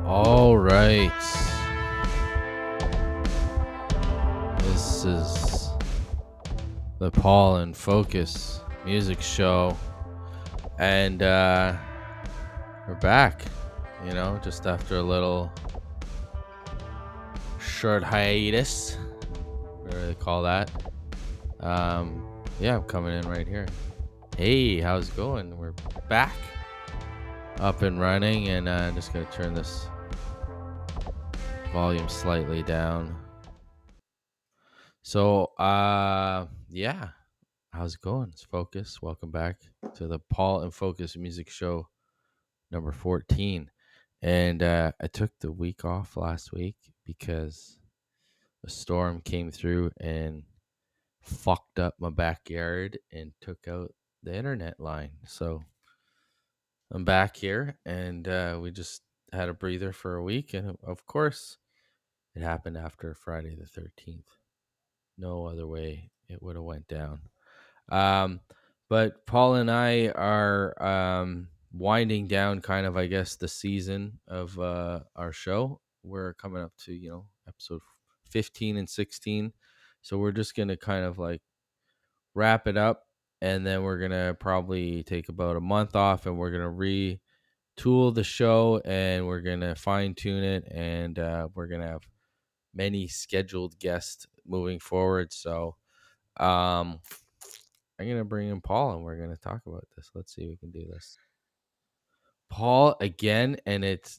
All right. This is the Paul and Focus music show. And we're back, just after a little short hiatus. What do they call that? Yeah, I'm coming in right here. Hey, how's it going? We're back. Up and running, and I'm just going to turn this volume slightly down. So, yeah, how's it going? It's Focus. Welcome back to the Paul and Focus music show number 14. And I took the week off last week because a storm came through and fucked up my backyard and took out the internet line. So I'm back here, and we just had a breather for a week, and of course it happened after Friday the 13th. No other way it would have went down. But Paul and I are winding down kind of, I guess, the season of our show. We're coming up to, episode 15 and 16. So we're just going to kind of like wrap it up, and then we're going to probably take about a month off, and we're going to retool the show, and we're going to fine tune it, and we're going to have many scheduled guests moving forward. So I'm going to bring in Paul, and we're going to talk about this. Let's see if we can do this. Paul again, and it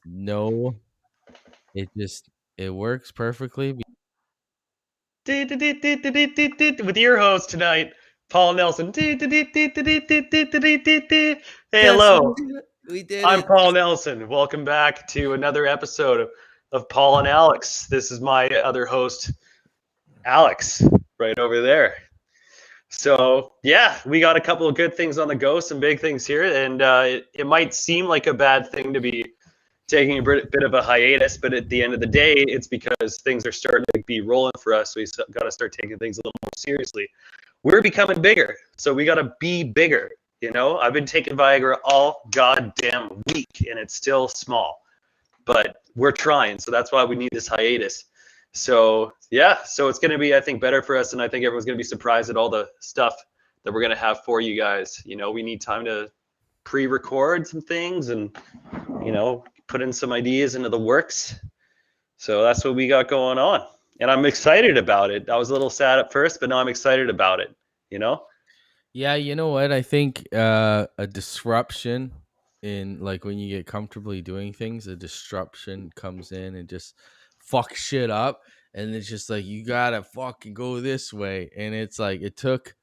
works perfectly. With your host tonight, Paul Nelson. Hey, hello. We did I'm it. Paul Nelson. Welcome back to another episode of of Paul and Alex. This is my other host, Alex, right over there. So yeah, we got a couple of good things on the go, some big things here, and it might seem like a bad thing to be taking a bit of a hiatus, but at the end of the day, it's because things are starting to be rolling for us. So we got to start taking things a little more seriously. We're becoming bigger, so we got to be bigger. You know, I've been taking Viagra all goddamn week, and it's still small, but we're trying. So that's why we need this hiatus. So yeah, so it's going to be, I think, better for us, and I think everyone's going to be surprised at all the stuff that we're going to have for you guys. You know, we need time to pre-record some things and, you know, put in some ideas into the works. So that's what we got going on, and I'm excited about it. I was a little sad at first, but now I'm excited about it. You know, Yeah, you know what? I think a disruption in like when you get comfortably doing things, a disruption comes in and just fuck shit up. And it's just like you gotta fucking go this way. And it's like it took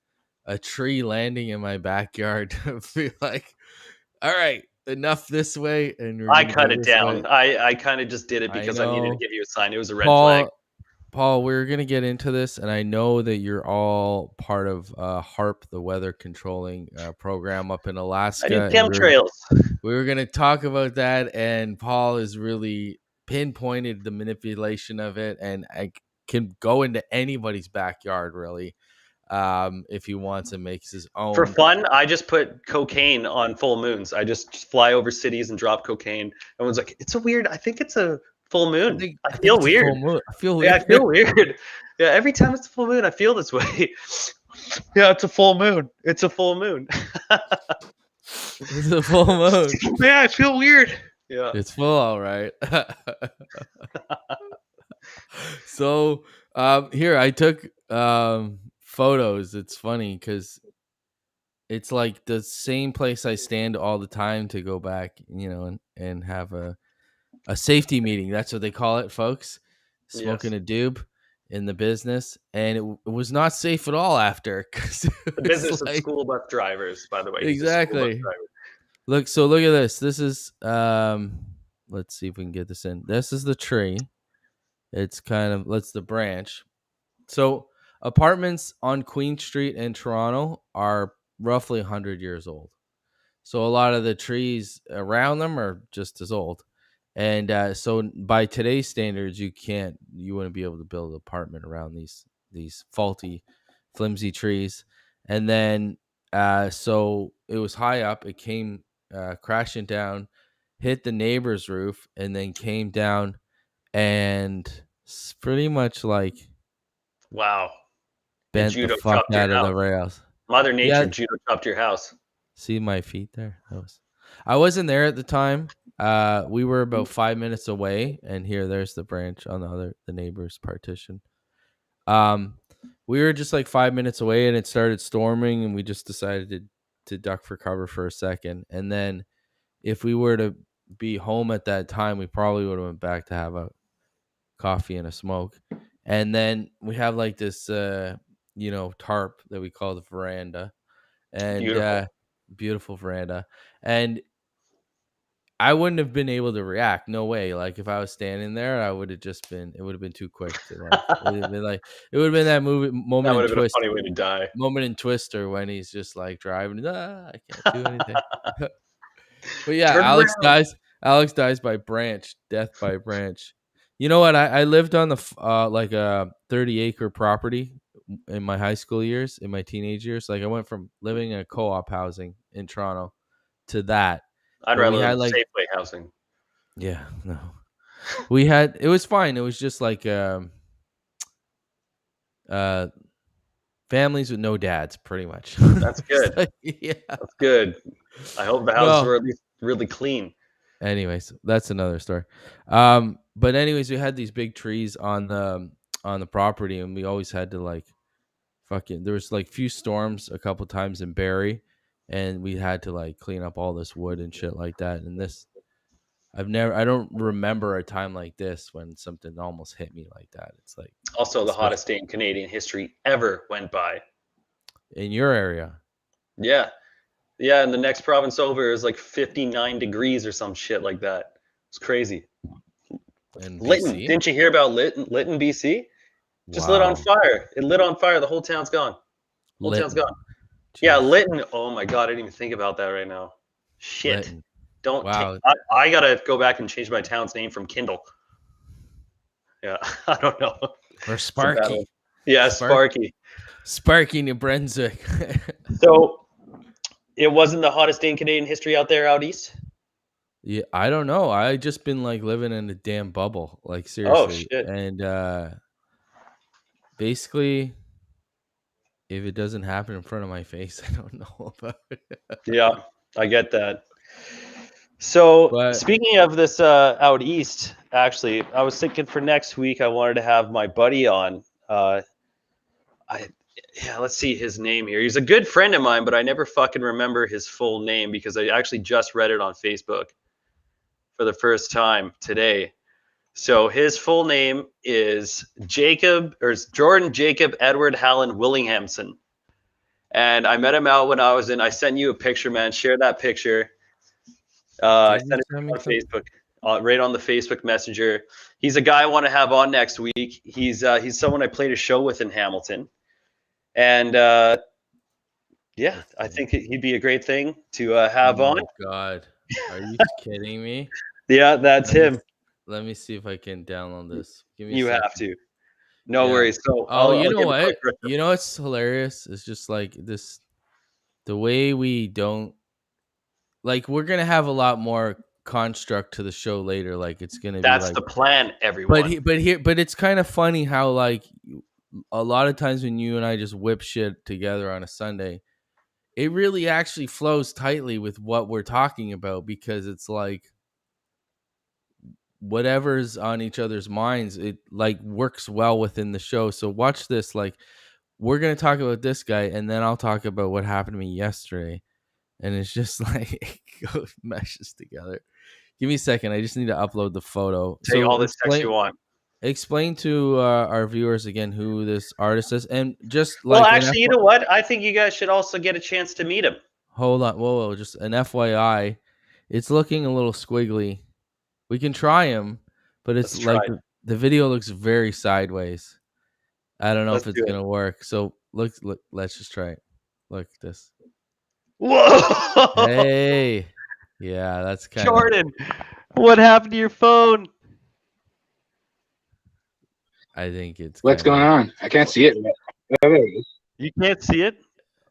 a tree landing in my backyard to be like, all right, enough this way, and we're I gonna go cut it this way. down. I kind of just did it I because I needed to know. give you a sign. It was a red flag. Paul, we're gonna get into this, and I know that you're all part of HARP, the weather controlling program up in I do Alaska, and chemtrails. we were gonna talk about that. And Paul has really pinpointed the manipulation of it, and I can go into anybody's backyard really, if he wants and makes his For own. fun, I just put cocaine on full moons. I just fly over cities and drop cocaine. Everyone's like, "It's a weird. I think it's a full moon. I I think feel it's a full weird. moon. I feel Yeah, I weird. feel weird. Yeah, every time it's a full moon, I feel this way. Yeah, it's a full moon. It's a full moon. It's a full moon. Yeah, I feel weird. Yeah. It's full, all right. So here I took photos. It's funny because it's like the same place I stand all the time to go back, and have a safety meeting. That's what they call it, folks. Smoking Yes. a doob in the business, and it was not safe at all after, because it The was business of like school bus drivers, by the way. He's a school bus exactly. driver. Look at this. This is let's see if we can get this in. This is the tree. It's kind of let's the branch. So apartments on Queen Street in Toronto are roughly 100 years old. So a lot of the trees around them are just as old. And so by today's standards, you wouldn't be able to build an apartment around these faulty, flimsy trees. And then so it was high up. It came crashing down, hit the neighbor's roof, and then came down and pretty much like Wow. It bent the judo fuck chopped your out of the house. rails. Mother Yeah, Nature judo chopped your house. see my feet there. I wasn't there at the time. We were about 5 minutes away, and there's the branch on the neighbor's partition. Um, we were just like 5 minutes away, and it started storming, and we just decided to duck for cover for a second. And then, if we were to be home at that time, we probably would have went back to have a coffee and a smoke. And then we have like this, tarp that we call the veranda, and Beautiful. beautiful veranda. And I wouldn't have been able to react. No way. Like if I was standing there, I would have just been. It would have been too quick to like. It would have been like. It would have been that movie That moment would in have been a funny way to die. Twister when he's just like driving. I can't do anything. But yeah, Turn around. Alex dies by branch. Death by branch. You know what? I lived on like a 30-acre property in my high school years, in my teenage years. Like I went from living in a co-op housing in Toronto to that. I'd But we rather live had in like Safeway housing. yeah, no. It was fine. It was just like uh families with no dads pretty much. That's It's good. like, yeah. That's good. I hope the houses No. were at least really clean. Anyways, that's another story. But anyways, we had these big trees on the property, and we always had to like fucking there was like few storms a couple times in Barrie, and we had to like clean up all this wood and shit like that. And I don't remember a time like this when something almost hit me like that. It's like, Also, the especially hottest day in Canadian history ever went by. in your area. Yeah. Yeah. And the next province over is like 59 degrees or some shit like that. It's crazy. in Lytton. BC. Didn't you hear about Lytton, BC? Just lit on Wow, fire. It lit on fire. The whole town's gone. Whole town's Lytton. gone. Yeah, Jeez, Lytton. Oh my god, I didn't even think about that right now. Shit. Lytton. Don't take. Wow, I gotta go back and change my town's name from Kindle. Yeah, I don't know. or It's a bad one. Sparky, Yeah, Sparky. Sparky, New Brunswick. So it wasn't the hottest day in Canadian history out there out east. Yeah, I don't know. I just been like living in a damn bubble, like Oh seriously. shit. And basically, if it doesn't happen in front of my face, I don't know about it. Yeah, I get that. So But speaking of this out east, actually, I was thinking for next week I wanted to have my buddy on. Let's see his name here. He's a good friend of mine, but I never fucking remember his full name because I actually just read it on Facebook for the first time today. So his full name is Jordan Jacob Edward Hallen Willinghamson. And I met him out when I sent you a picture, man. Share that picture. I sent it on Facebook, right on the Facebook Messenger. He's a guy I want to have on next week. He's someone I played a show with in Hamilton. And yeah, I think he'd be a great thing to have on. Oh my God, are you kidding me? Yeah, that's him. Let me see if I can download this. Give me. You a second. have to. No Yeah. worries. So, you know what? You know what's hilarious? It's just like this, the way we don't like. We're gonna have a lot more construct to the show later. Like it's gonna that's be like the plan, everyone. But it's kind of funny how like a lot of times when you and I just whip shit together on a Sunday, it really actually flows tightly with what we're talking about because it's like whatever's on each other's minds, it like works well within the show. So watch this. Like we're gonna talk about this guy, and then I'll talk about what happened to me yesterday, and it's just like it goes meshes together. Give me a second. I just need to upload the photo. Take all this text you want. Explain to our viewers again who this artist is, and just well, like actually, you know what? I think you guys should also get a chance to meet him. Hold on, whoa, just an FYI, it's looking a little squiggly. We can try him, but it's like the video looks very sideways. I don't know if it's gonna work. So look, let's just try it. Look at this. Whoa! Hey, yeah, that's kind of Jordan. What happened to your phone? I think it's. What's going on? I can't see it. Oh, there it is. You can't see it?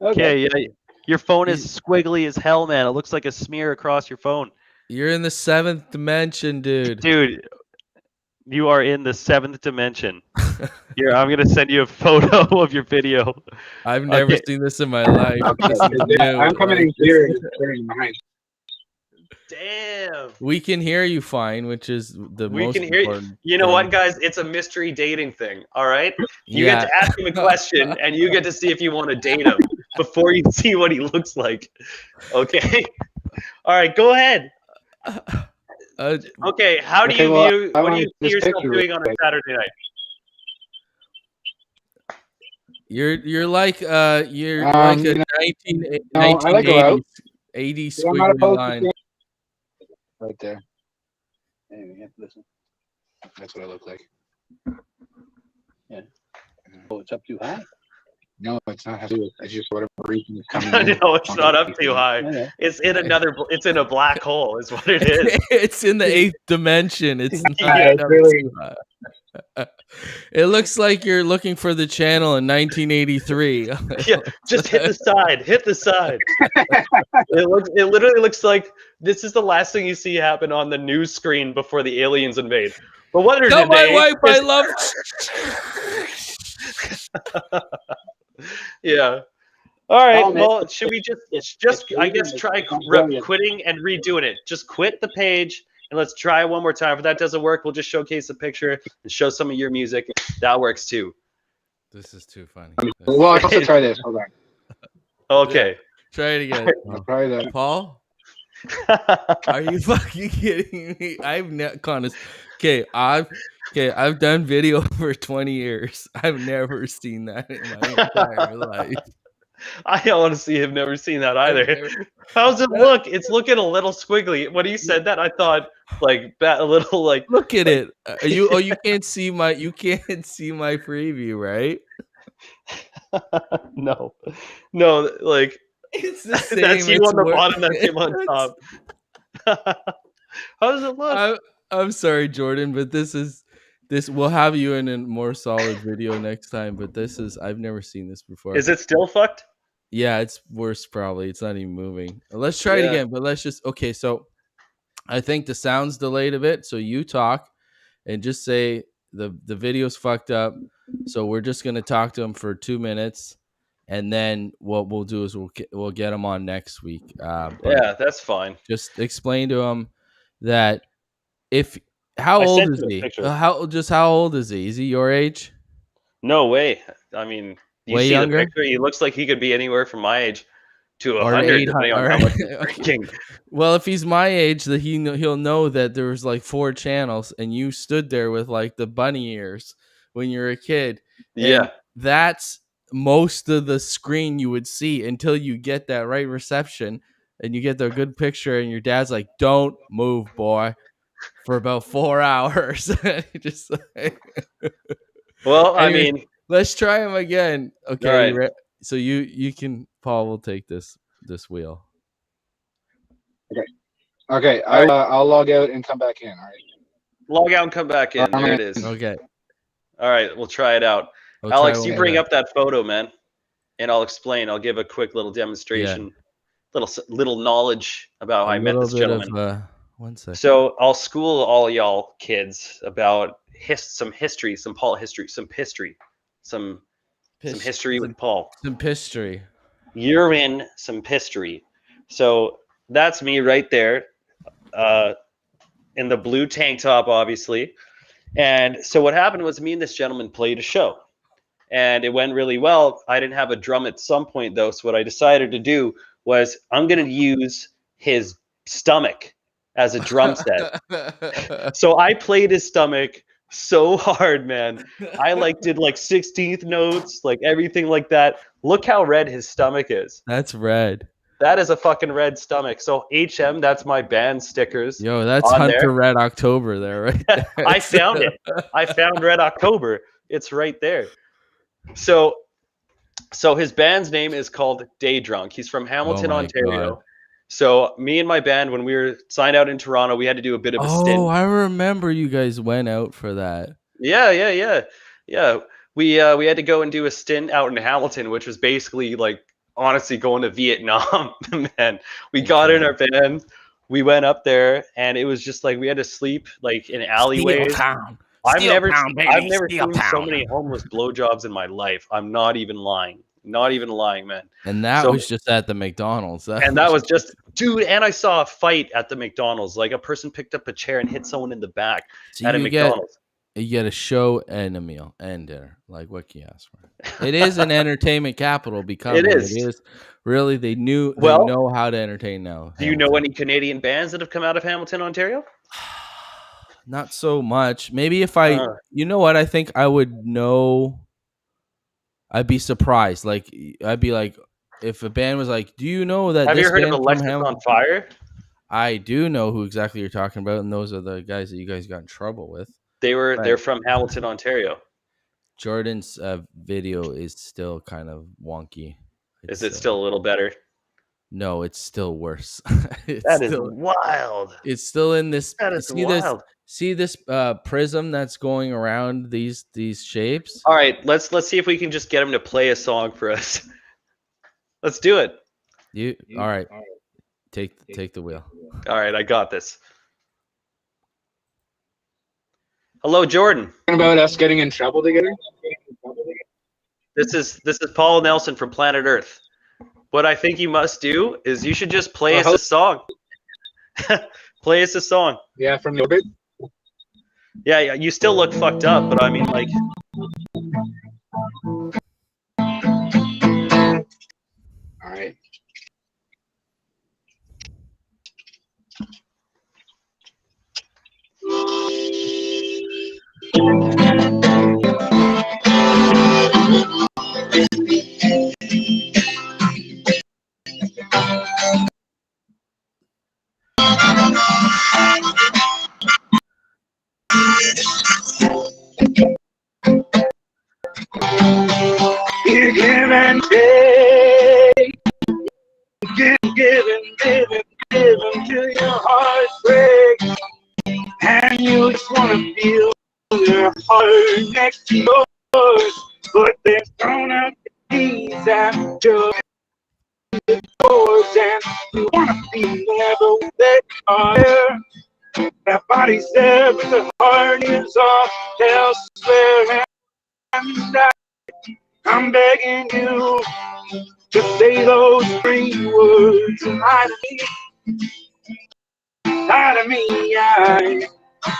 Okay, yeah. Your phone is squiggly as hell, man. It looks like a smear across your phone. You're in the 7th dimension, dude. Dude, you are in the 7th dimension. Here, I'm gonna send you a photo of your video. I've never seen this in my life. I'm coming in clear and behind. Damn. We can hear you fine, which is the most We can hear you. You know what, guys? It's a mystery dating thing. All right. You get to ask him a question, and you get to see if you want to date him before you see what he looks like. Okay. All right. Go ahead. Okay. How do you what do you see yourself doing on a Saturday night? You're like you're like a 1980s squiggly line. Right there. Hey, you have to listen. That's what I look like. Yeah. Oh, it's up too high? No, it's not. It's just whatever reason is coming. No, it's not up too high. Yeah. It's in a black hole, is what it is. It's in the 8th dimension. It's not up too high. It looks like you're looking for the channel in 1983. Yeah, just hit the side. Hit the side. It literally looks like this is the last thing you see happen on the news screen before the aliens invade. But what are Tell my wife I love. Yeah. All right. Well, should we just I guess try quitting and redoing it? Just quit the page. And let's try one more time. If that doesn't work, we'll just showcase a picture and show some of your music. That works too. This is too funny. Well, I'll also try this. Hold on. Okay. Try it again. I'll try that. Paul? Are you fucking kidding me? I've done video for 20 years. I've never seen that in my entire life. I honestly have never seen that either. never- How's it look? It's looking a little squiggly. When you said that, I thought like a little like Look at it. You can't see my preview, right? no, like It's the that's same. you It's on the worse. bottom, that's him on top. How does it look? I'm sorry, Jordan, but this. We'll have you in a more solid video next time. But I've never seen this before. Is it still fucked? Yeah, it's worse probably. It's not even moving. Let's try it Yeah. again. But let's just okay. So I think the sound's delayed a bit. So you talk and just say the video's fucked up. So we're just gonna talk to him for 2 minutes, and then what we'll do is we'll get him on next week. But Yeah, that's fine. just explain to him that how I old sent is you a he? picture. How old is he? Is he your age? No way. I mean, you Way see younger? the picture. He looks like he could be anywhere from my age to Or 100, depending on how much he's Okay. drinking. Well, if he's my age, that he'll know that there was like 4 channels, and you stood there with like the bunny ears when you were a kid. Yeah. And that's most of the screen you would see until you get that right reception and you get the good picture, and your dad's like, "Don't move, boy," for about 4 hours. Just like, Well, I Anyways, mean, let's try him again. Okay, All right. you so you can. Paul will take this wheel. Okay, All right. I'll log out and come back in. All right. log out and come back in. There it is. Okay. All right, we'll try it out. We'll Alex, try you one bring more. up that photo, man, and I'll explain. I'll give a quick little demonstration, little knowledge about how I met this gentleman. 1 second. So I'll school all y'all kids about some history, some Paul history, some history, some history with Paul. Some history. You're in some history. So that's me right there, in the blue tank top, obviously. And so what happened was me and this gentleman played a show, and it went really well. I didn't have a drum at some point though, so what I decided to do was I'm going to use his stomach as a drum set. So I played his stomach so hard, man. I did 16th notes, like everything like that. Look how red his stomach is. That's red. That is a fucking red stomach. So HM, that's my band stickers. Yo, that's on Hunter there. Red October there, right? There. I found it. I found Red October. It's right there. So his band's name is called Day Drunk. He's from Hamilton, my Ontario. God. So me and my band, when we were signed out in Toronto, we had to do a bit of a stint. Oh, I remember you guys went out for that. Yeah. We had to go and do a stint out in Hamilton, which was basically honestly going to Vietnam. Man, we got in our van, we went up there, and it was just we had to sleep in alleyways. I've never seen so many homeless blowjobs in my life. I'm not even lying. Not even lying, man. And that was just at the McDonald's. And I saw a fight at the McDonald's. A person picked up a chair and hit someone in the back at a McDonald's. You get a show and a meal and dinner. What can you ask for? It is an entertainment capital because It is. It is really. They know how to entertain now. Do you know any Canadian bands that have come out of Hamilton, Ontario? Not so much. Maybe if you know what, I think I would know. I'd be surprised. I'd be like, if a band was like, "Do you know that?" Have this you heard band of from Alexis Hamilton? on Fire? I do know who exactly you're talking about, and those are the guys that you guys got in trouble with. They're from Hamilton, Ontario. Jordan's video is still kind of wonky. Is it still a little better? No, it's still worse. That is wild. It's still in this. That is wild. See this prism that's going around these shapes. All right, let's see if we can just get him to play a song for us. Let's do it. All right. Take the wheel. All right, I got this. Hello, Jordan. About us getting in trouble together. This is Paul Nelson from Planet Earth. What I think you must do is you should just play us a song. Play us a song. Yeah, from the orbit. Yeah, you still look fucked up, but I mean, All right. and take. Give till your heart breaks. And you just want to feel your heart next to yours. But there's gonna be days after the doors, and you want to be never there. That body's there, but the heart is off elsewhere. And I'm begging you to say those 3 words. Lie to me, I'm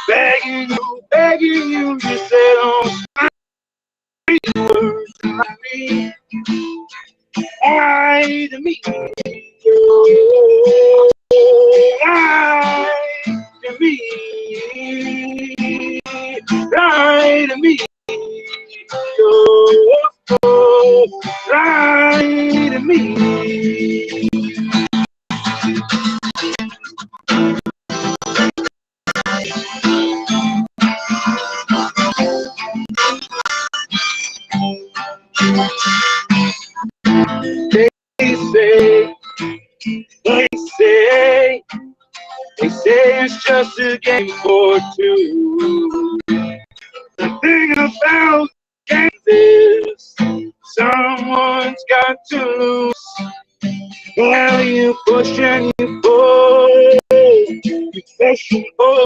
begging you to say those 3 words. Lie to me, oh, lie to me, lie to me, oh, lie to me. They say it's just a game for 2. The thing about games is someone's got to lose. Well, you push and you pull, you push and pull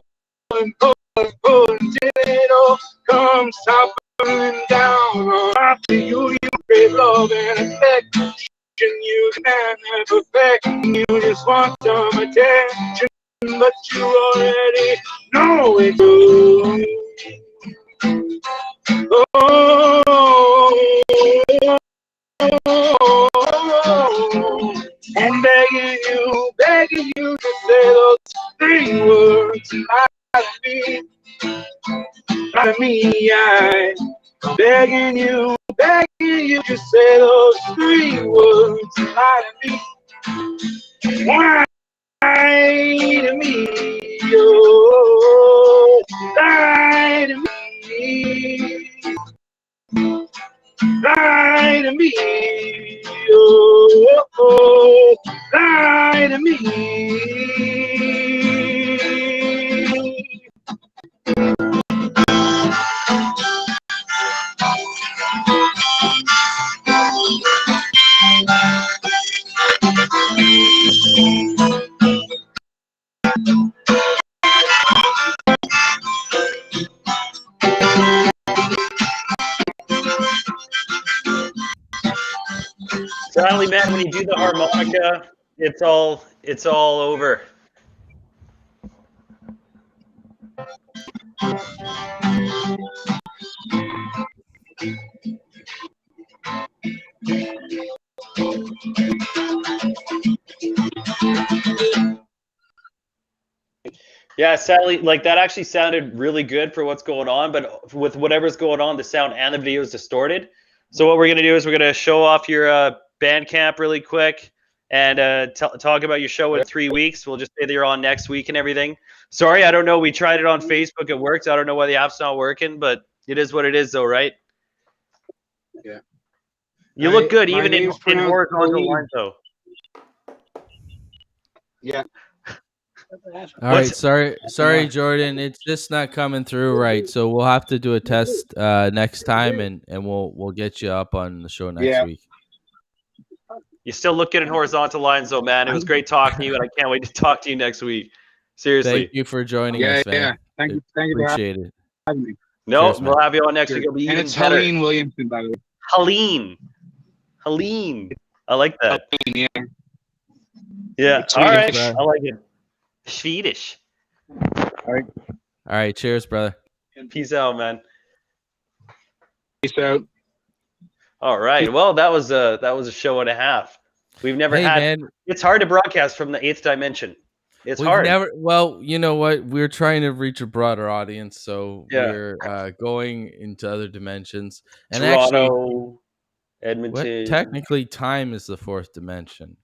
and pull and pull until it all comes toppling down on top of you. You crave love and affection you can never perfect. You just want some attention, but you already know it's true. I'm begging you to say those 3 words. Lie to me, I'm begging you to say those 3 words. Lie to me, lie to me, oh, lie to me, lie to me, oh, lie to me. Sadly, man, when you do the harmonica, it's all over. Yeah, sadly, like that actually sounded really good for what's going on, but with whatever's going on, the sound and the video is distorted. So what we're gonna do is we're gonna show off your Bandcamp really quick and talk about your show in 3 weeks. We'll just say that you're on next week and everything. Sorry, I don't know. We tried it on Facebook. It worked. I don't know why the app's not working, but it is what it is, though, right? Yeah. You look good, even in horizontal lines, though. Yeah. All right, sorry, Jordan. It's just not coming through right. So we'll have to do a test next time, and we'll get you up on the show next week. You still look good in horizontal lines, though, man. It was great talking to you, and I can't wait to talk to you next week. Seriously. Thank you for joining us, man. Yeah. Thank you. Appreciate it. Having me. No, Cheers, we'll have you on next week. It'll be And even it's better. Helene Williamson, by the way. Helene. I like that. Helene, yeah. Yeah. It's All right. Swedish. I like it. Swedish. All right, cheers, brother. Peace out, man. Peace out. All right. Well, that was a show and a half. We've never had. Man, It's hard to broadcast from the 8th dimension. It's hard. Well, you know what? We're trying to reach a broader audience, so Yeah. we're going into other dimensions. And Toronto, Edmonton. technically, time is the 4th dimension.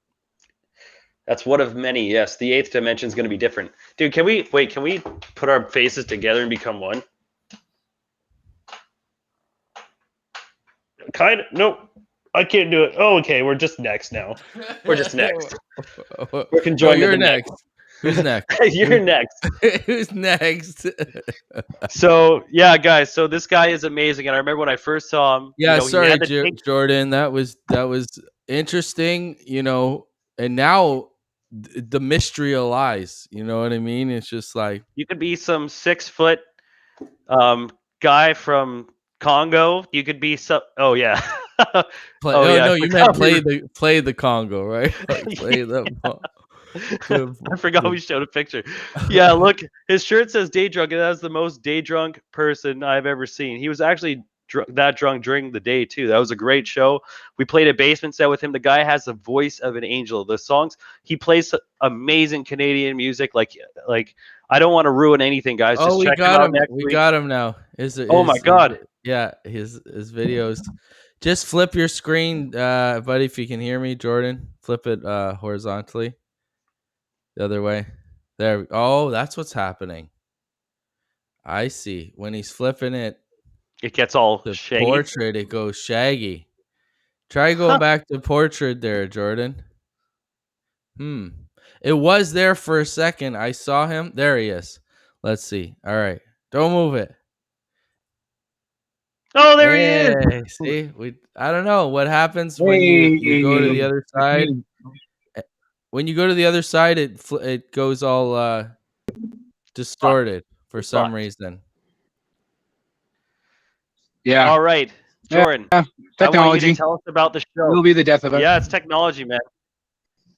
That's one of many. Yes, the 8th dimension is going to be different. Dude, can we put our faces together and become one? Kind of. Nope. I can't do it. Oh, okay. We're just next now. We're just next. We're No, conjoined you're to the next. Who's next? You're next. Who's next? So yeah, guys. So this guy is amazing, and I remember when I first saw him. Yeah, He sorry, had the take. Jordan. That was interesting, and now the mystery of lies. You know what I mean? It's just like You could be some 6 foot guy from Congo. You could be some. Oh yeah. play. Oh, Oh yeah, I no, you forgot meant we play the Congo, right? Like play the. I forgot we showed a picture. Yeah, look, his shirt says day drunk, and that's the most day drunk person I've ever seen. He was actually that drunk during the day too. That was a great show. We played a basement set with him. The guy has the voice of an angel. The songs he plays amazing Canadian music. Like I don't want to ruin anything, guys. Oh, Just we check him got out him. next We week. got him now. Oh my God. Yeah, his videos. Just flip your screen, buddy. If you can hear me, Jordan, flip it horizontally. The other way. There. Oh, that's what's happening. I see. When he's flipping it, It gets all the shaggy. portrait, it goes shaggy. Try going back to portrait there, Jordan. It was there for a second. I saw him. There he is. Let's see. All right. Don't move it. Oh, there he is. See, I don't know what happens when you go to the other side. When you go to the other side, it goes all distorted for some reason. Yeah. All right, Jordan. Yeah. Technology. I want you to tell us about the show. Will be the death of it. Yeah, it's technology, man.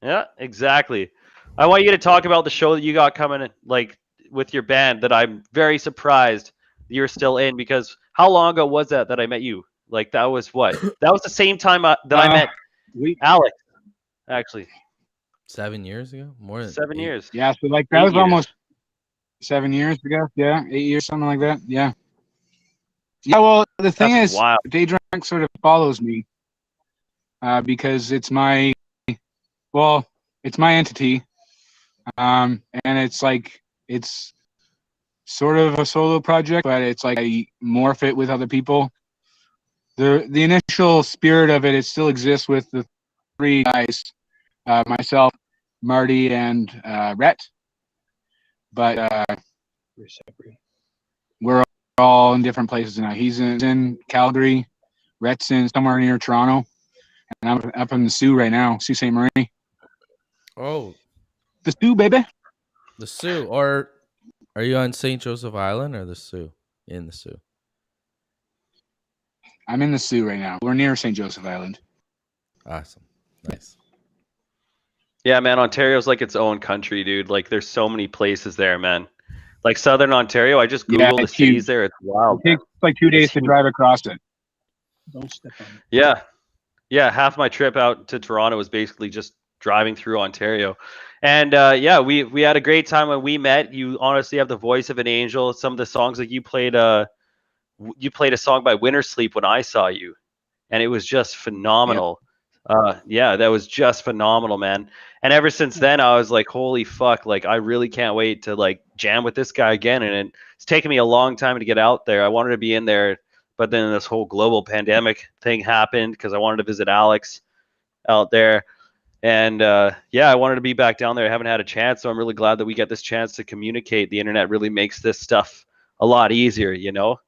Yeah, exactly. I want you to talk about the show that you got coming, like with your band. That I'm very surprised you're still in, because how long ago was that I met you? Like that was what? That was the same time that I met Alex. Actually, 7 years ago, more than 7 years. Yeah, so like that was almost 7 years ago. Yeah, 8 years, something like that. Yeah. Yeah, well, the thing is, Day Drunk sort of follows me because it's my entity, and it's like it's sort of a solo project, but it's like I morph it with other people. The initial spirit of it still exists with the 3 guys, myself, Marty, and Rhett, but we're separate. We're all in different places now. He's in Calgary, Rhett's in somewhere near Toronto, and I'm up in the Sioux right now, Sault Ste. Marie. Oh, the Sioux, baby. The Sioux, or are you on St. Joseph Island or the Sioux? In the Sioux. I'm in the Sioux right now. We're near St. Joseph Island. Awesome, nice. Yeah, man, Ontario's like its own country, dude. Like, there's so many places there, man. Like Southern Ontario, I just Googled the cities there. It's wild. It takes like 2 days to drive across it. Don't step on it. Yeah. Yeah, half my trip out to Toronto was basically just driving through Ontario. And yeah, we had a great time when we met. You honestly have the voice of an angel. Some of the songs that you played a song by Winter Sleep when I saw you, and it was just phenomenal. Yeah, that was just phenomenal, man. And ever since then, I was like, holy fuck, like I really can't wait to like jam with this guy again. And it's taken me a long time to get out there. I wanted to be in there, but then this whole global pandemic thing happened because I wanted to visit Alex out there. And yeah, I wanted to be back down there. I haven't had a chance, so I'm really glad that we get this chance to communicate. The internet really makes this stuff a lot easier, you know?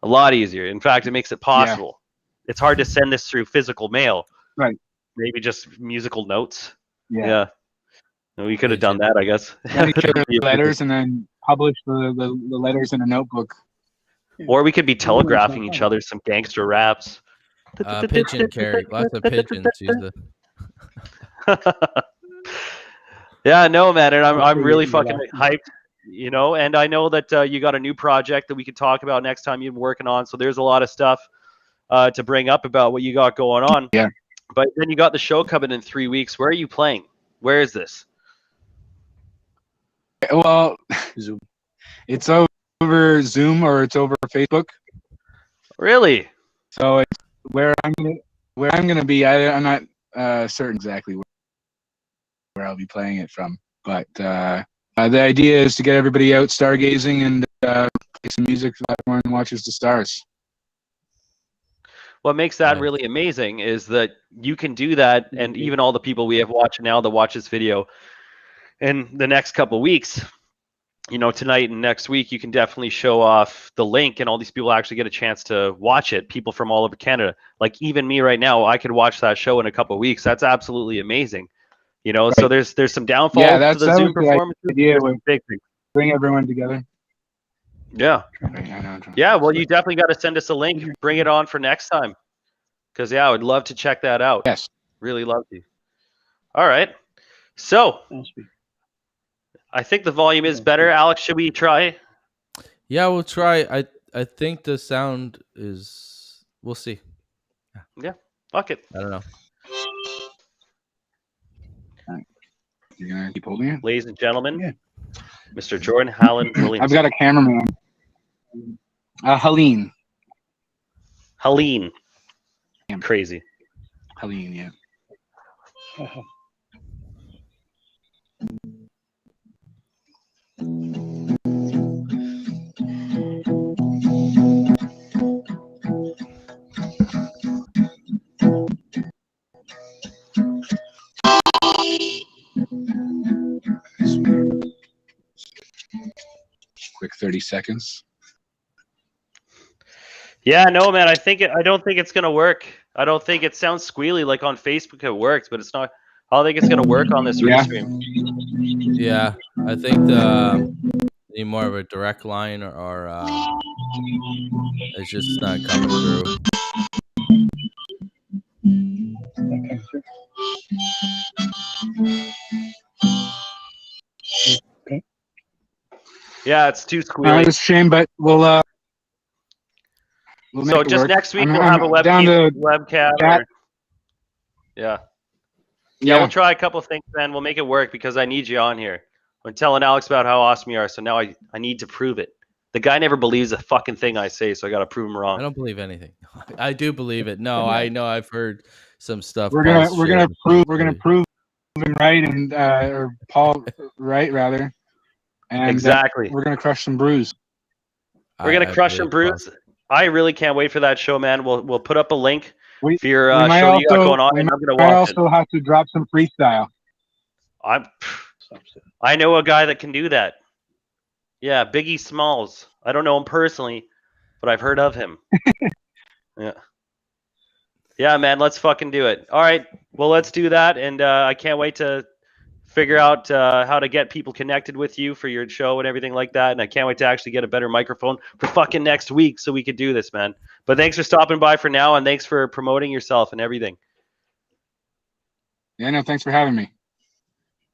A lot easier. In fact, it makes it possible. Yeah. It's hard to send this through physical mail. Right. Maybe just musical notes. Yeah. We could have done that, I guess. Letters and then publish the letters in a notebook. Or we could be telegraphing each other some gangster raps. Pigeon carry. Lots of pigeons. Yeah, no, man. And I'm really fucking hyped, you know, and I know that you got a new project that we could talk about next time you've been working on. So there's a lot of stuff to bring up about what you got going on. Yeah. But then you got the show coming in 3 weeks. Where are you playing? Where is this? Well, Zoom. It's over Zoom or it's over Facebook. Really? So it's where I'm gonna be. I'm not certain exactly where I'll be playing it from, but the idea is to get everybody out stargazing and play some music so everyone watches the stars. what makes that Nice. really amazing is that you can do that, and even all the people we have watching now that watch this video in the next couple of weeks, tonight and next week, you can definitely show off the link, and all these people actually get a chance to watch it. People from all over Canada, like even me right now, I could watch that show in a couple of weeks. That's absolutely amazing. So there's some downfalls to the Zoom performance. Big thing. Bring everyone together. Yeah. Yeah, well, you definitely got to send us a link. Bring it on for next time. Because, I would love to check that out. Yes. Really love to. All right. So, I think the volume is better. Alex, should we try? Yeah, we'll try. I think the sound is... We'll see. Yeah. Fuck it. I don't know. You're going to keep holding it? Ladies and gentlemen, Yeah. Mr. Jordan Hallen Williams. I've got a cameraman. Helene. Helene. Crazy. Helene, yeah. Quick 30 seconds. Yeah, no, man. I don't think it's gonna work. I don't think it sounds squealy like on Facebook. It works, but it's not. I don't think it's gonna work on this restream. Yeah, I think need more of a direct line, or it's just not coming through. Okay. Yeah, it's too squealy. It's a shame, but we'll make So it just work. next week I'm we'll have a down to webcam. chat. Yeah, Yeah. we'll try a couple of things, man. We'll make it work because I need you on here. I'm telling Alex about how awesome you are, so now I need to prove it. The guy never believes a fucking thing I say, so I got to prove him I wrong. don't believe anything. I do believe it. No, I know. I've heard some stuff. We're gonna prove him right, and or Paul right rather. And Exactly. we're gonna crush some brews. We're gonna crush and bruise. I really can't wait for that show, man. We'll put up a link We for your we might show you got also- going on, we and I'm gonna I watch it. also have to drop some freestyle. I know a guy that can do that. Yeah, Biggie Smalls. I don't know him personally, but I've heard of him. Yeah. Yeah, man, let's fucking do it. All right, well, let's do that, and I can't wait to figure out how to get people connected with you for your show and everything like that, and I can't wait to actually get a better microphone for fucking next week so we could do this, man. But thanks for stopping by for now, and thanks for promoting yourself and everything. Yeah, no, thanks for having me.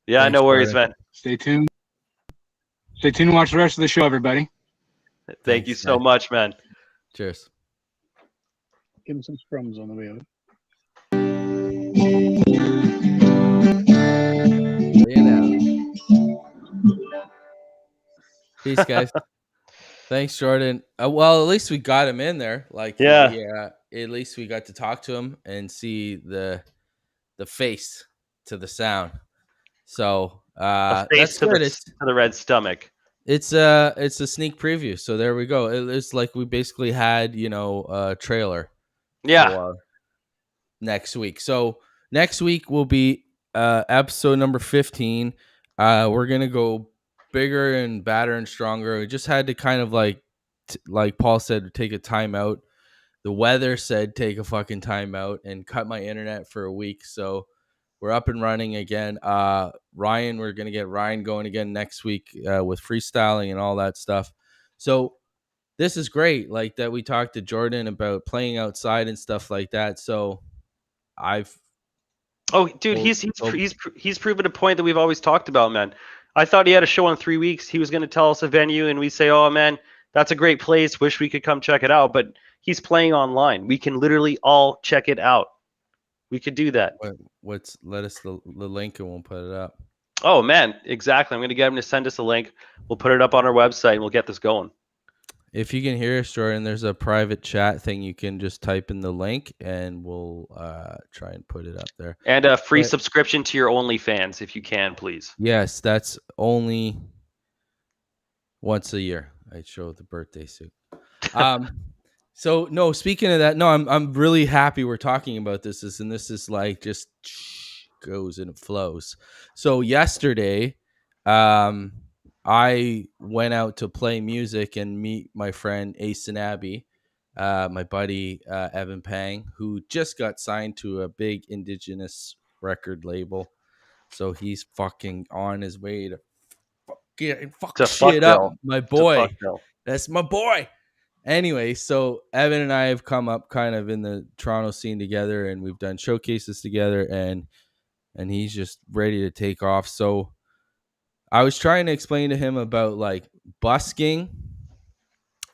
Yeah, Thanks, no worries, Jordan. man. Stay tuned. Stay tuned and watch the rest of the show, everybody. Thank you Thanks, so man. much, man. Cheers. Give him some scrums on the way out. Peace, guys. Thanks, Jordan. Well, at least we got him in there. Yeah. At least we got to talk to him and see the face to the sound. So A face that's to good. the red stomach. It's a sneak preview. So there we go. It's like we basically had a trailer. Yeah. For next week. So next week will be episode number 15. We're gonna go bigger and badder and stronger. We just had to kind of like Paul said, take a timeout. The weather said take a fucking timeout and cut my internet for a week. So we're up and running again. Ryan, we're gonna get Ryan going again next week with freestyling and all that stuff. So this is great. Like that, we talked to Jordan about playing outside and stuff like that. So Oh, dude, he's proven a point that we've always talked about, man. I thought he had a show in 3 weeks. He was going to tell us a venue, and we say, "Oh man, that's a great place. Wish we could come check it out." But he's playing online. We can literally all check it out. We could do that. let us the link and we'll put it up. Oh man, exactly. I'm going to get him to send us a link. We'll put it up on our website, and we'll get this going. If you can hear us, Jordan, there's a private chat thing. You can just type in the link, and we'll try and put it up there. And a free subscription to your OnlyFans, if you can, please. Yes, that's only once a year. I show the birthday suit. So no, speaking of that, no, I'm really happy we're talking about this. And this is like just goes and it flows. So yesterday, um, I went out to play music and meet my friend Ace and Abby, my buddy Evan Pang, who just got signed to a big Indigenous record label. So he's fucking on his way to fuck To shit up, Fuckville. my To boy. Fuckville. That's my boy. Anyway, so Evan and I have come up kind of in the Toronto scene together, and we've done showcases together, and he's just ready to take off. So I was trying to explain to him about like busking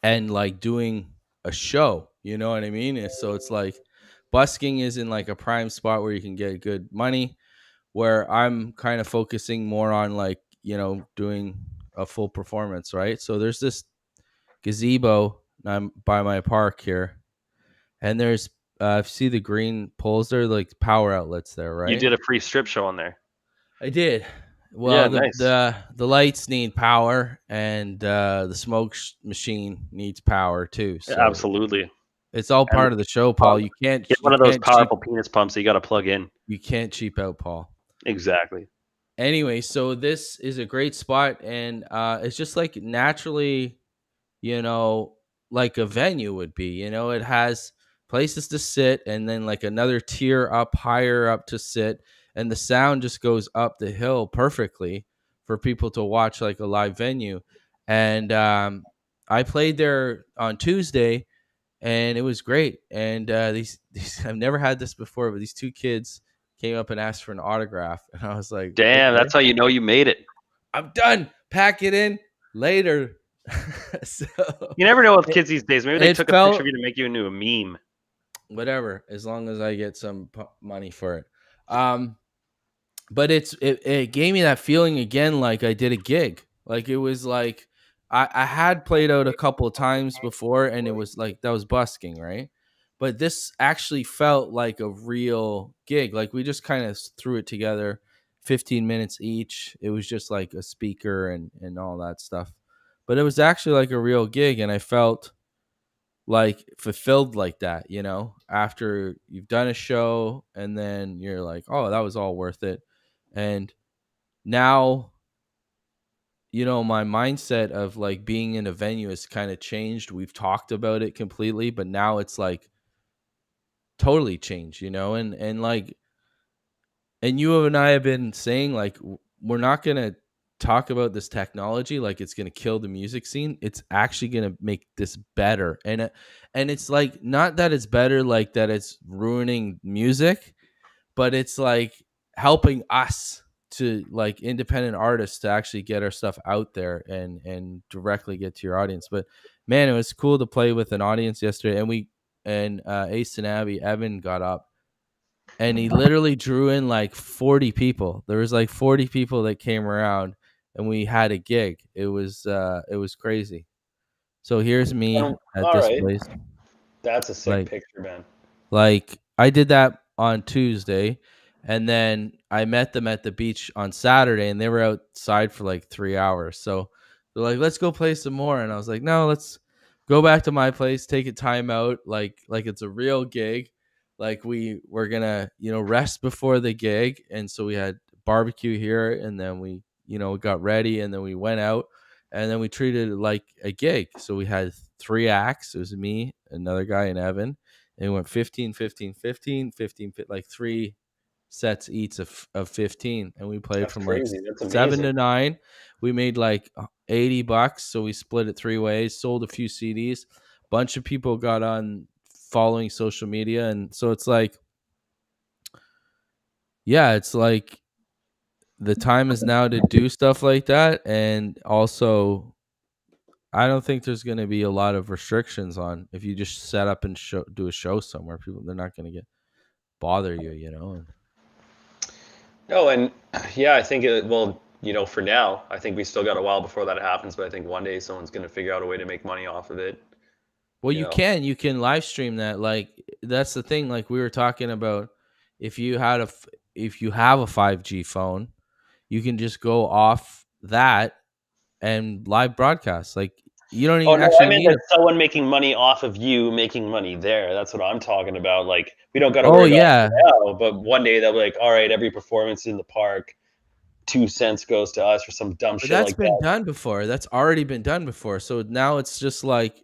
and like doing a show, you know what I mean? And so it's like busking is in like a prime spot where you can get good money, where I'm kind of focusing more on like, you know, doing a full performance, right? So there's this gazebo by my park here, and there's see the green poles there, like power outlets there, right? You did a free strip show on there. I did. Well, Yeah, nice. the lights need power, and the smoke machine needs power too. So Absolutely. it's all part of the show, Paul. You can't get one of those powerful penis pumps that you got to plug in. You can't cheap out, Paul. Exactly. Anyway, so this is a great spot, and it's just like naturally, you know, like a venue would be. You know, it has places to sit, and then like another tier up higher up to sit, and the sound just goes up the hill perfectly for people to watch like a live venue. And I played there on Tuesday, and it was great. And these I've never had this before, but these two kids came up and asked for an autograph, and I was like, damn, okay. That's how you know you made it. I'm done. Pack it in later. So you never know with kids these days. Maybe they took a picture of you to make you into a meme. Whatever, as long as I get some money for it. But it gave me that feeling again, like I did a gig. Like it was like I had played out a couple of times before, and it was like that was busking, right? But this actually felt like a real gig. Like we just kind of threw it together, 15 minutes each. It was just like a speaker and all that stuff. But it was actually like a real gig, and I felt like fulfilled like that, you know, after you've done a show and then you're like, oh, that was all worth it. And now, you know, my mindset of like being in a venue has kind of changed. We've talked about it completely, but now it's like totally changed, you know, and like, and you and I have been saying like, we're not going to talk about this technology like it's going to kill the music scene. It's actually going to make this better. And it's like, not that it's better, like that it's ruining music, but it's like helping us to like independent artists to actually get our stuff out there and directly get to your audience. But man, it was cool to play with an audience yesterday. And Ace and Abby, Evan got up and he literally drew in like 40 people. There was like 40 people that came around, and we had a gig. It was crazy. So here's me at this place. That's a sick picture, man. Like I did that on Tuesday, and then I met them at the beach on Saturday, and they were outside for like 3 hours. So they're like, let's go play some more. And I was like, no, let's go back to my place, take a time out, like it's a real gig. Like we're gonna, you know, rest before the gig. And so we had barbecue here, and then we, you know, got ready, and then we went out, and then we treated it like a gig. So we had 3 acts. It was me, another guy, and Evan. And we went 15, 15, 15, 15, like 3 sets each of 15. And we played from crazy. Like 7 to 9. We made like $80. So we split it 3 ways, sold a few CDs. Bunch of people got on following social media. And so it's like, yeah, it's like the time is now to do stuff like that. And also, I don't think there's going to be a lot of restrictions on if you just set up and do a show somewhere. People, they're not going to bother you, you know. No, and yeah, I think well, you know, for now, I think we still got a while before that happens, but I think one day someone's going to figure out a way to make money off of it. Well, you can live stream that. Like that's the thing. Like we were talking about, if you have a 5G phone, you can just go off that and live broadcast. Like You don't Oh even no, I actually meant need that a. someone making money off of you making money there. That's what I'm talking about. Like we don't got to Oh worry about yeah, it now, but one day they'll be like, all right, every performance in the park, 2 cents goes to us or some dumb but shit that's like been that. done before. That's already been done before. So now it's just like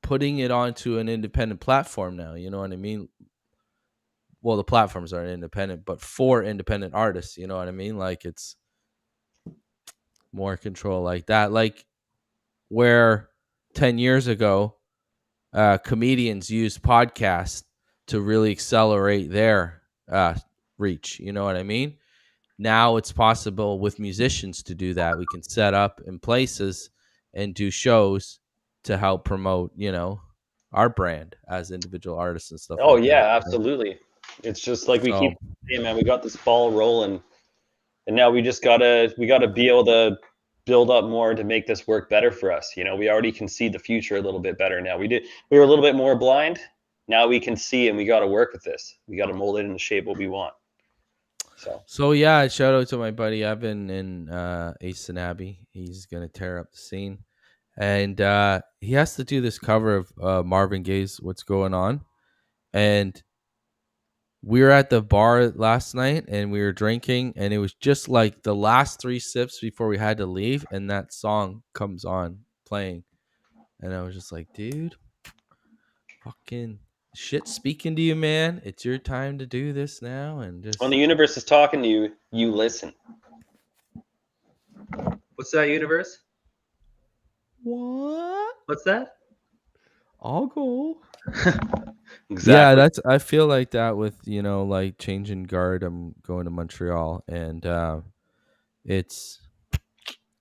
putting it onto an independent platform now. You know what I mean? Well, the platforms aren't independent, but for independent artists, you know what I mean? Like it's more control like that. Like where 10 years ago, comedians used podcasts to really accelerate their reach. You know what I mean? Now it's possible with musicians to do that. We can set up in places and do shows to help promote, our brand as individual artists and stuff Oh like that. yeah, absolutely. It's just like we keep So, saying, man, we got this ball rolling, and now we gotta be able to build up more to make this work better for us. We already can see the future a little bit better now. We were a little bit more blind. Now we can see, and we got to work with this. We got to mold it in the shape what we want. So so yeah, shout out to my buddy Evan in Ace and Abbey. He's gonna tear up the scene, and he has to do this cover of Marvin Gaye's "What's Going On," and we were at the bar last night and we were drinking, and it was just like the last 3 sips before we had to leave, and that song comes on playing, and I was just like, dude, fucking shit speaking to you, man. It's your time to do this now, and when just the universe is talking to you, you listen. What's that universe? what? What's that? I'll go. Yeah, Exactly. that's I feel like that with like changing guard. I'm going to Montreal, and it's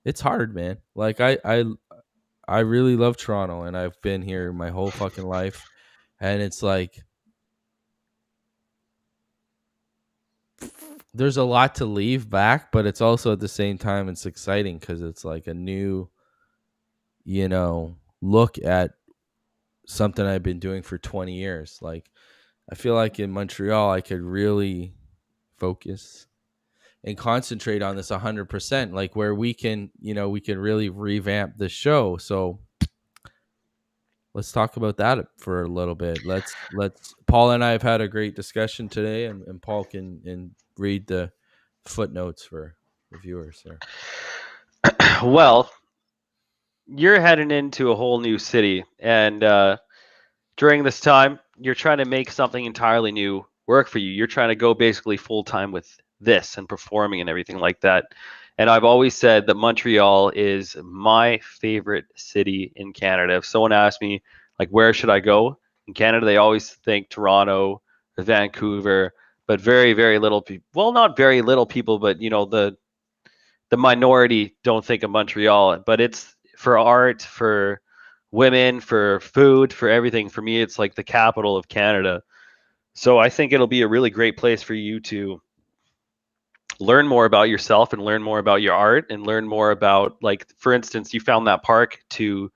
it's hard, man. Like I really love Toronto, and I've been here my whole fucking life, and it's like there's a lot to leave back, but it's also at the same time it's exciting because it's like a new, look at something I've been doing for 20 years. Like I feel like in Montreal I could really focus and concentrate on this 100%, like where we can really revamp the show. So let's talk about that for a little bit. Let's Paul and I have had a great discussion today, and Paul can read the footnotes for the viewers here. Well, you're heading into a whole new city, and during this time, you're trying to make something entirely new work for you. You're trying to go basically full time with this and performing and everything like that. And I've always said that Montreal is my favorite city in Canada. If someone asks me, like, where should I go in Canada, they always think Toronto or Vancouver, but very, very little people. Well, not very little people, but the minority don't think of Montreal. But it's for art, for women, for food, for everything. For me, it's like the capital of Canada. So I think it'll be a really great place for you to learn more about yourself and learn more about your art and learn more about, like, for instance, you found that park to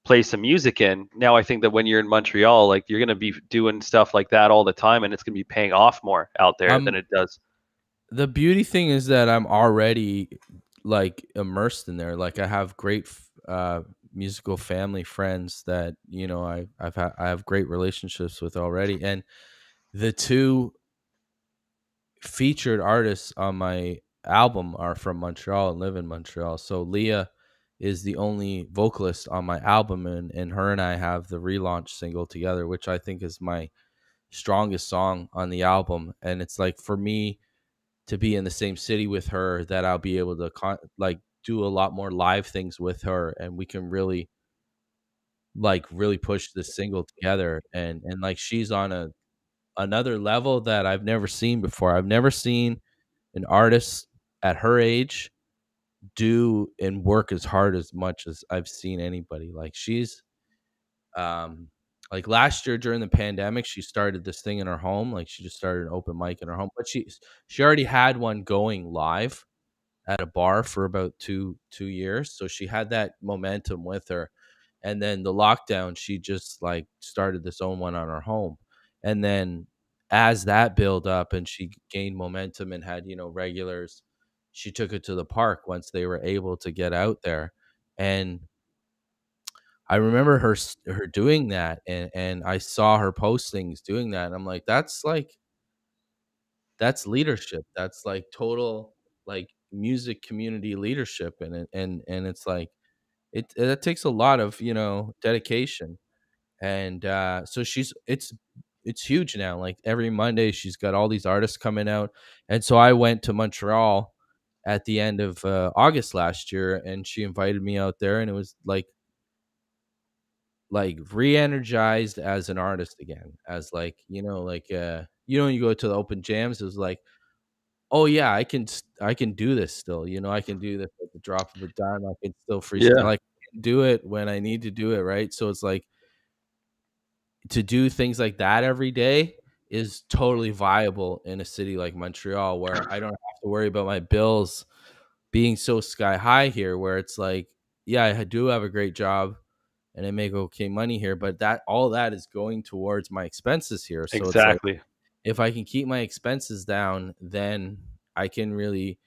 play some music in. Now I think that when you're in Montreal, like, you're going to be doing stuff like that all the time, and it's going to be paying off more out there than I'm it does. The beauty thing is that I'm already like immersed in there. Like I have great musical family friends that I have great relationships with already, and the two featured artists on my album are from Montreal and live in Montreal. So Leah is the only vocalist on my album, and her and I have the relaunch single together, which I think is my strongest song on the album. And it's like for me to be in the same city with her, that I'll be able to like do a lot more live things with her, and we can really push this single together. And like she's on another level that I've never seen before. I've never seen an artist at her age do and work as hard as much as I've seen anybody. Like she's like last year during the pandemic, she started this thing in her home. Like she just started an open mic in her home, but she already had one going live at a bar for about two years. So she had that momentum with her. And then the lockdown, she just like started this own one on her home. And then as that built up and she gained momentum and had, regulars, she took it to the park once they were able to get out there. And I remember her doing that, and I saw her postings doing that, and I'm like, that's leadership. That's like total like music community leadership, and it's like it takes a lot of dedication, and so it's huge now. Like every Monday, she's got all these artists coming out, and so I went to Montreal at the end of August last year, and she invited me out there, and it was like re-energized as an artist again, as like you go to the open jams, it was like, oh yeah, I can do this still, I can do this at the drop of a dime. I can still freestyle, Yeah, like I can do it when I need to do it, right? So it's like to do things like that every day is totally viable in a city like Montreal, where I don't have to worry about my bills being so sky high here, where it's like, yeah, I do have a great job and I make okay money here, but that all that is going towards my expenses here. So it's like, exactly. if I can keep my expenses down, then I can really,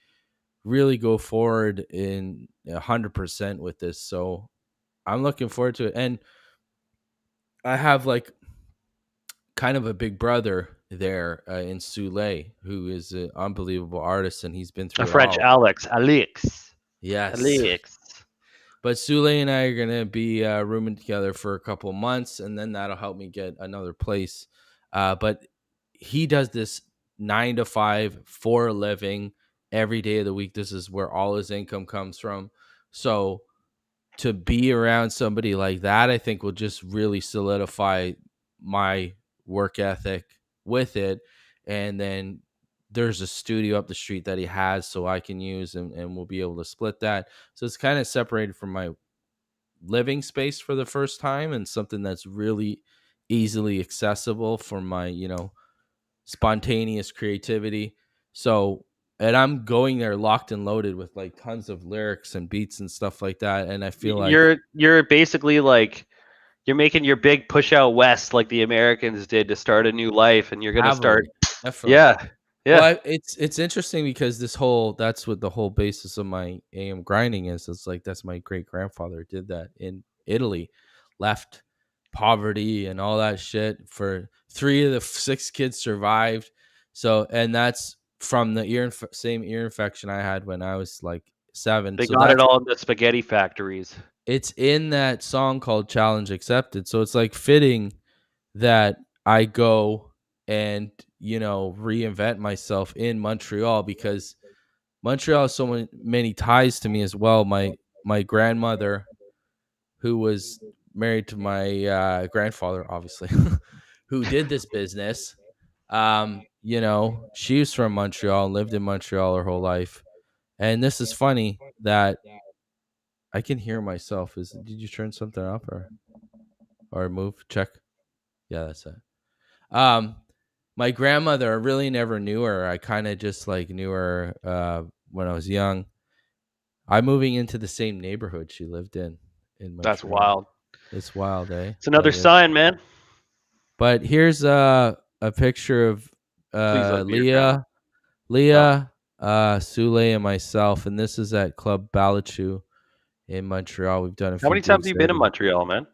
really go forward in 100% with this. So I'm looking forward to it. And I have like kind of a big brother there in Soule, who is an unbelievable artist, and he's been A through it French all. Alex. Yes. Alex. But Soule and I are going to be rooming together for a couple months, and then that'll help me get another place. But he does this 9 to 5 for a living every day of the week. This is where all his income comes from. So to be around somebody like that, I think will just really solidify my work ethic with it. And then there's a studio up the street that he has, so I can use, and we'll be able to split that. So it's kind of separated from my living space for the first time, and something that's really easily accessible for my, spontaneous creativity. So, and I'm going there locked and loaded with like tons of lyrics and beats and stuff like that. And I feel like You're basically like you're making your big push out west like the Americans did to start a new life, and you're gonna start. heavily, definitely. Yeah, Well, yeah. it's interesting because that's what the whole basis of my AM grinding is. It's like that's my great grandfather did that in Italy, left poverty and all that shit. For 3 of the 6 kids survived. So, and that's from the same ear infection I had when I was like 7. They So got it that's all in the spaghetti factories. it's in that song called Challenge Accepted. So it's like fitting that I go and, reinvent myself in Montreal, because Montreal has so many ties to me as well. My grandmother, who was married to my grandfather, obviously, who did this business, she was from Montreal, lived in Montreal her whole life. And this is funny that I can hear myself. Did you turn something up or move? Check. Yeah, that's it. Um, my grandmother, I really never knew her. I kind of just like knew her when I was young. I'm moving into the same neighborhood she lived in That's Montreal. wild. It's wild, eh? It's another But sign, man. but here's a picture of Please let it be your grandma. Leah, Sule, and myself, and this is at Club Balachu in Montreal. We've done a How few many times have gigs you there. been in Montreal, man?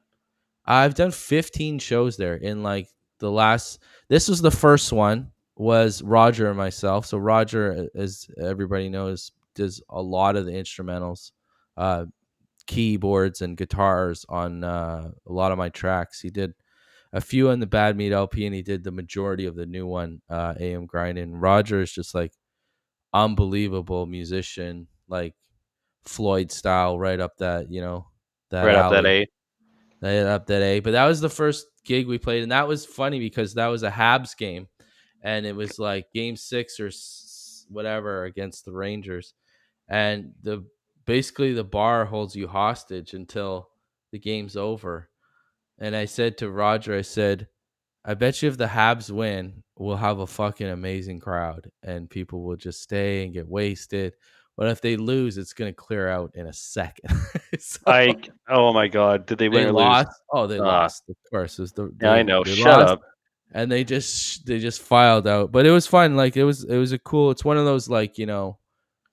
I've done 15 shows there in like the last. This was the first one. Was Roger and myself. So Roger, as everybody knows, does a lot of the instrumentals, keyboards and guitars on a lot of my tracks. He did a few on the Bad Meat LP, and he did the majority of the new one, AM Grinding. Roger is just like unbelievable musician, like Floyd style, right up that that Right up that alley. A. Up that A. But that was the first gig we played, and that was funny because that was a Habs game, and it was like Game 6 or whatever against the Rangers, and basically the bar holds you hostage until the game's over. And I said to Roger, I said, I bet you if the Habs win, we'll have a fucking amazing crowd, and people will just stay and get wasted. But if they lose, it's gonna clear out in a second. So Oh my God, did they win they or lose? lost. Oh, they lost. Of course, it was Yeah, I know. they Shut lost, up. and they just filed out. But it was fun. Like it was a cool. It's one of those like dive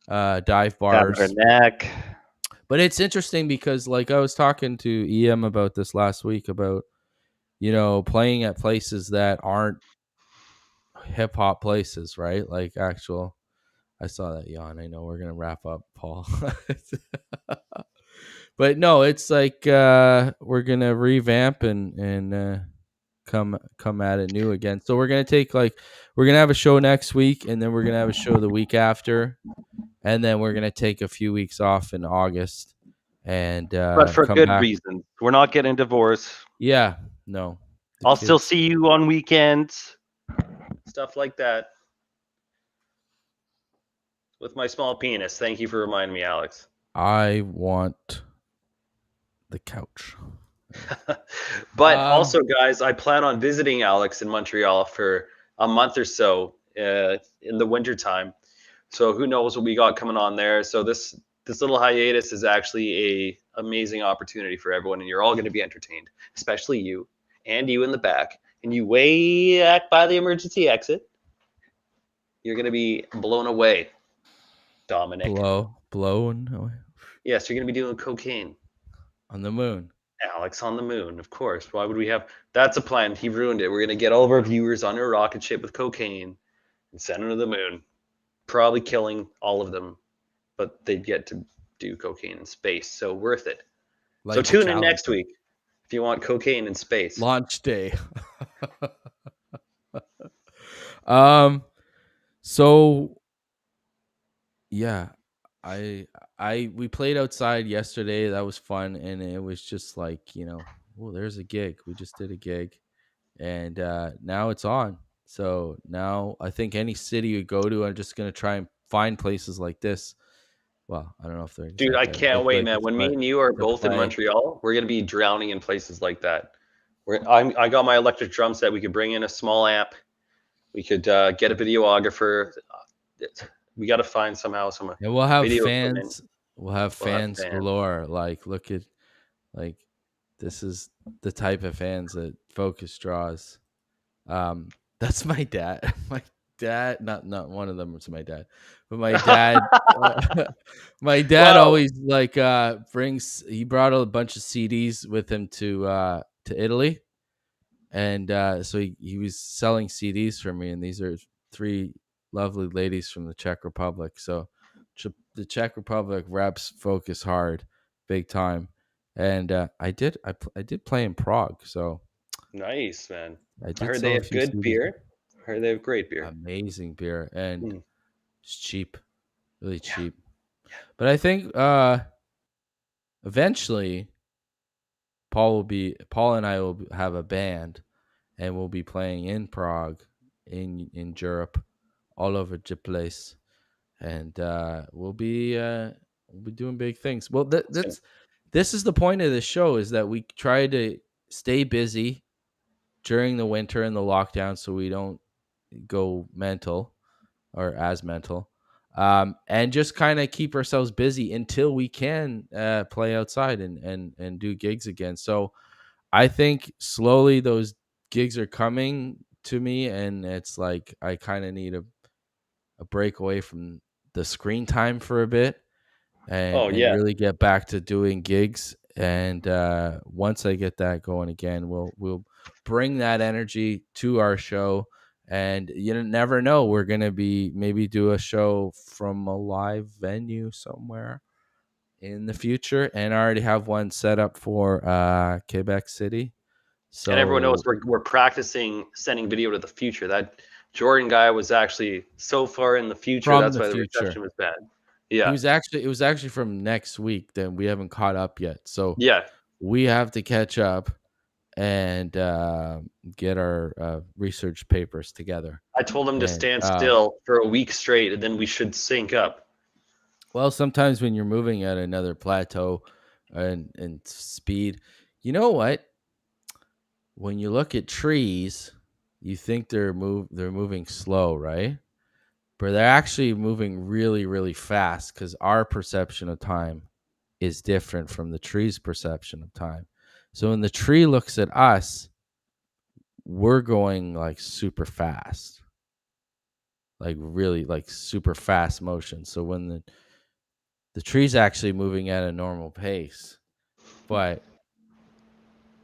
Tap her bars. neck. But it's interesting because, like, I was talking to EM about this last week about, playing at places that aren't hip hop places, right? Like actual. I saw that yawn. I know we're gonna wrap up, Paul. But no, it's like we're gonna revamp and come at it new again. So we're gonna have a show next week, and then we're gonna have a show the week after, and then we're gonna take a few weeks off in August and But for come good back. reason. We're not getting divorced. Yeah, no. The I'll still kids- see you on weekends. Stuff like that. With my small penis. Thank you for reminding me, Alex. I want the couch. But also, guys, I plan on visiting Alex in Montreal for a month or so in the wintertime. So who knows what we got coming on there. So this little hiatus is actually a amazing opportunity for everyone, and you're all going to be entertained, especially you and you in the back, and you way back by the emergency exit. You're going to be blown away, Dominic. Blown away Yes, you're going to be doing cocaine. on the moon. Alex on the moon, of course. Why would we have? That's a plan. He ruined it. We're going to get all of our viewers on a rocket ship with cocaine and send them to the moon. Probably killing all of them, but they'd get to do cocaine in space. So worth it. Like So the tune in next Challenger. week if you want cocaine in space. Launch day. So yeah, we played outside yesterday. That was fun, and it was just like, oh, there's a gig. We just did a gig, and now it's on. So now I think any city you go to, I'm just gonna try and find places like this. Well, I don't know if they're Dude, I can't wait, man. When me and you are both in play. Montreal, we're going to be drowning in places like that. I got my electric drum set. We could bring in a small amp. We could get a videographer. We got to find somehow some. Yeah, we'll have video fans. equipment. We'll have fans galore. Like, look at, like, this is the type of fans that Focus draws. That's my dad. My dad, not one of them is my dad, but my dad. My dad always like he brought a bunch of CDs with him to Italy, and so he was selling CDs for me, and these are 3 lovely ladies from the Czech Republic. So the Czech Republic reps Focus hard, big time, and I did play in Prague. So nice, man. I heard they have good beer. I heard they have great beer. Amazing beer, and it's cheap, really cheap. But I think eventually Paul and I will have a band, and we'll be playing in Prague, in Europe, all over the place, and we'll be doing big things. Well, this is the point of the show, is that we try to stay busy during the winter and the lockdown, so we don't go mental or as mental, and just kind of keep ourselves busy until we can play outside and do gigs again. So I think slowly those gigs are coming to me, and it's like I kind of need a break away from the screen time for a bit, and really get back to doing gigs. And once I get that going again, we'll bring that energy to our show. And you never know, we're gonna maybe do a show from a live venue somewhere in the future, and I already have one set up for Quebec City. So, and everyone knows we're practicing sending video to the future. That Jordan guy was actually so far in the future. That's why the reception was bad. Yeah, it was actually from next week. Then we haven't caught up yet. So yeah, we have to catch up and get our research papers together. I told him to stand still for a week straight, and then we should sync up. Well, sometimes when you're moving at another plateau and speed, you know what? When you look at trees, you think they're moving slow, right? But they're actually moving really, really fast, because our perception of time is different from the tree's perception of time. So when the tree looks at us, we're going like super fast, like really like super fast motion. So when the tree's actually moving at a normal pace, but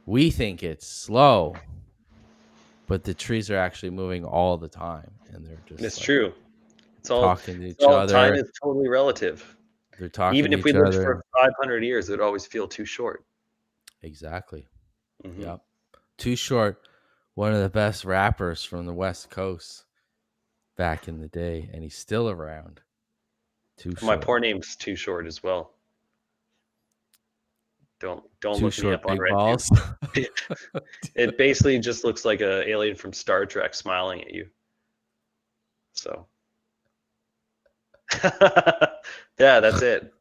we think it's slow. But the trees are actually moving all the time, and they're just It's like true. It's talking to each all time other. is totally relative. They're talking Even to if we each lived other. for 500 years, it would always feel too short. Exactly. Mhm. Yep. Too Short, one of the best rappers from the West Coast back in the day, and he's still around. Too My Short. poor name's Too Short as well. Don't Too look me Short, up on big RedTube. balls. It basically just looks like an alien from Star Trek smiling at you. So, yeah, that's it.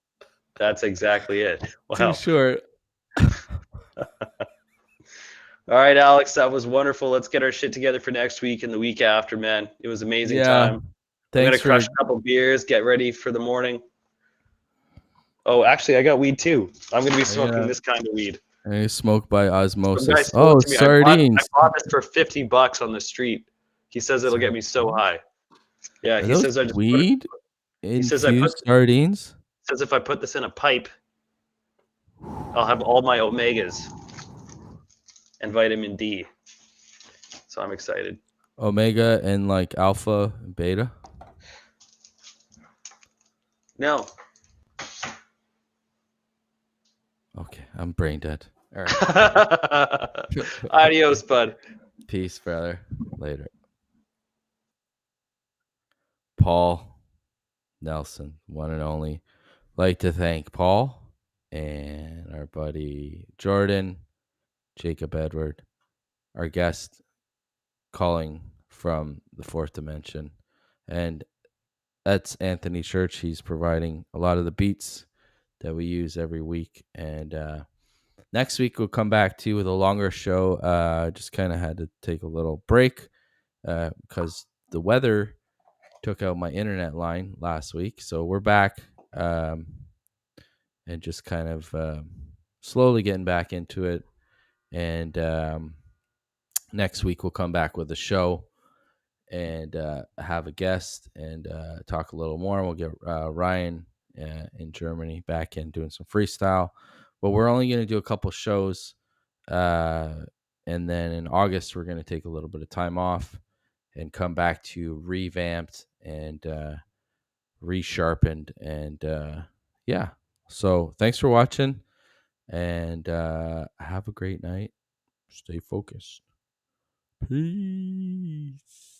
That's exactly it. Too Wow. Short. All right, Alex, that was wonderful. Let's get our shit together for next week and the week after, man. It was amazing time. I'm Thanks gonna for crush a couple beers, get ready for the morning. Oh, actually, I got weed too. I'm gonna be smoking Yeah. this kind of weed. Smoke by Some guy osmosis. sold Oh, it to me. sardines. I bought this for $50 on the street. He says it'll get me so high. Yeah, Are he those says I just weed he says I infused sardines? says if I put this in a pipe, I'll have all my omegas and vitamin D. So I'm excited. Omega and like alpha and beta. No. Okay, I'm brain dead. All right. Adios, bud. Peace, brother. Later. Paul Nelson, one and only. Like to thank Paul and our buddy Jordan, Jacob Edward, our guest calling from the fourth dimension. And that's Anthony Church. He's providing a lot of the beats that we use every week. And next week we'll come back to you with a longer show. Just kind of had to take a little break because the weather took out my internet line last week. So we're back and just kind of slowly getting back into it. And next week we'll come back with a show and have a guest and talk a little more. We'll get Ryan in Germany back in doing some freestyle. But we're only going to do a couple shows. And then in August, we're going to take a little bit of time off and come back to revamped and resharpened. And yeah. So thanks for watching and have a great night. Stay focused. Peace.